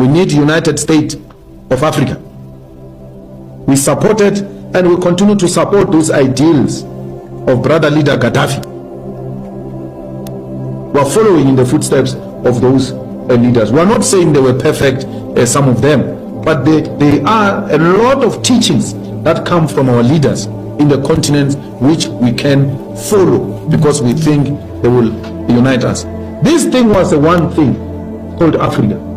We need United States of Africa. We supported and we continue to support those ideals of brother leader Gaddafi. We are following in the footsteps of those leaders. We are not saying they were perfect, some of them, but they are a lot of teachings that come from our leaders in the continent which we can follow because we think they will unite us. This thing was the one thing called Africa.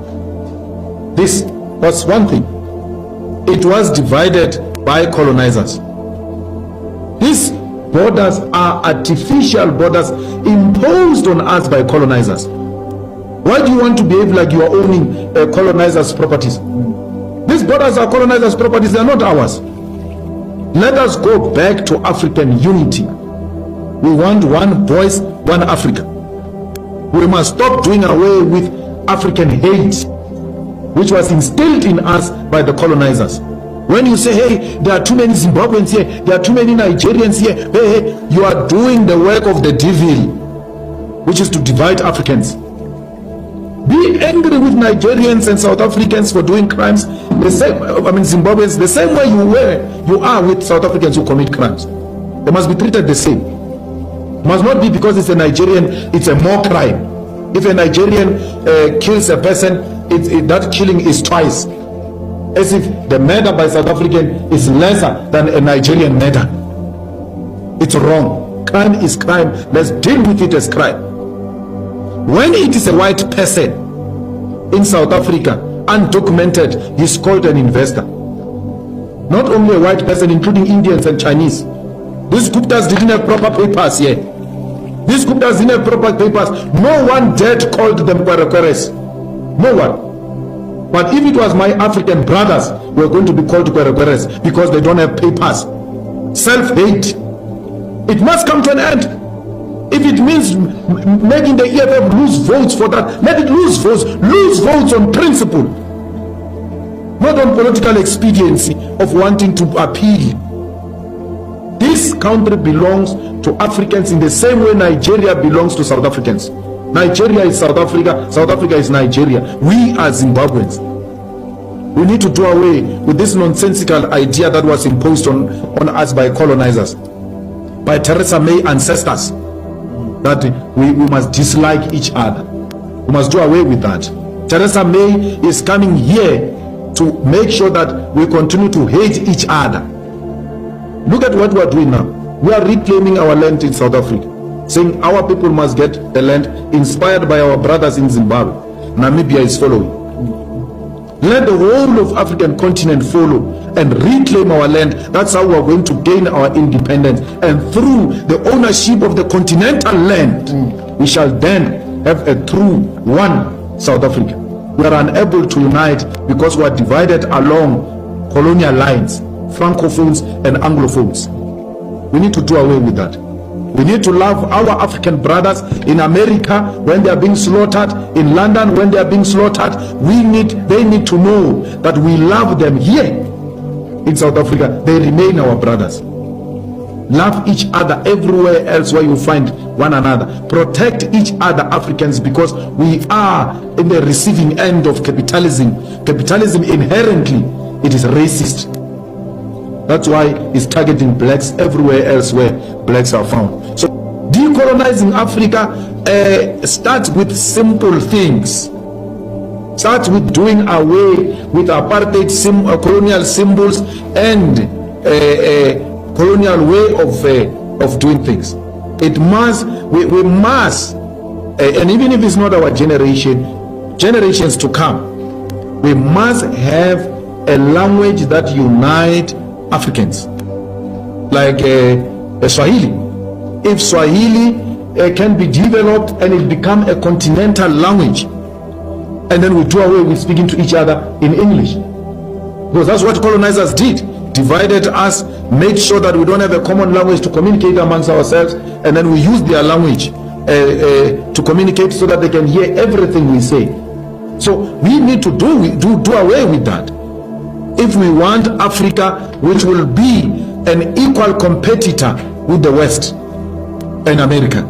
This was one thing. It was divided by colonizers. These borders are artificial borders imposed on us by colonizers. Why do you want to behave like you are owning colonizers' properties? These borders are colonizers' properties, they are not ours. Let us go back to African unity. We want one voice, one Africa. We must stop doing away with African hate, which was instilled in us by the colonizers. When you say, hey, there are too many Zimbabweans here, there are too many Nigerians here, hey, you are doing the work of the devil, which is to divide Africans. Be angry with Nigerians and South Africans for doing crimes, the same, Zimbabweans, the same way you are with South Africans who commit crimes. They must be treated the same. It must not be because it's a Nigerian, it's a more crime. If a Nigerian kills a person, that killing is twice. As if the murder by South African is lesser than a Nigerian murder. It's wrong. Crime is crime. Let's deal with it as crime. When it is a white person in South Africa, undocumented, he's called an investor. Not only a white person, including Indians and Chinese. These Guptas didn't have proper papers here. These Guptas didn't have proper papers. No one dared called them Kwerekweres. No one. But if it was my African brothers, we're going to be called Kwerekweres because they don't have papers. Self-hate. It must come to an end. If it means making the EFF lose votes for that, let it lose votes. Lose votes on principle, not on political expediency of wanting to appeal. This country belongs to Africans in the same way Nigeria belongs to South Africans. Nigeria is South Africa, South Africa is Nigeria. We are Zimbabweans. We need to do away with this nonsensical idea that was imposed on us by colonizers, by Theresa May ancestors, that we must dislike each other. We must do away with that. Theresa May is coming here to make sure that we continue to hate each other. Look at what we are doing now. We are reclaiming our land in South Africa, saying our people must get the land, inspired by our brothers in Zimbabwe. Namibia is following. Let the whole of African continent follow and reclaim our land. That's how we are going to gain our independence. And through the ownership of the continental land, we shall then have a true one South Africa. We are unable to unite because we are divided along colonial lines, Francophones and Anglophones. We need to do away with that. We need to love our African brothers in America when they are being slaughtered, in London when they are being slaughtered. They need to know that we love them here in South Africa. They remain our brothers. Love each other everywhere else where you find one another. Protect each other, Africans, because we are in the receiving end of capitalism. Capitalism inherently, it is racist. That's why it's targeting blacks everywhere else where blacks are found. So decolonizing Africa starts with simple things. Starts with doing away with apartheid colonial symbols and colonial way of doing things. It must, we must, and even if it's not our generation, generations to come, we must have a language that unites Africans, like Swahili. If Swahili can be developed and it become a continental language, and then we do away with speaking to each other in English, because that's what colonizers did. Divided us, made sure that we don't have a common language to communicate amongst ourselves, and then we use their language to communicate so that they can hear everything we say. So we need to do away with that if we want Africa, which will be an equal competitor with the West and America.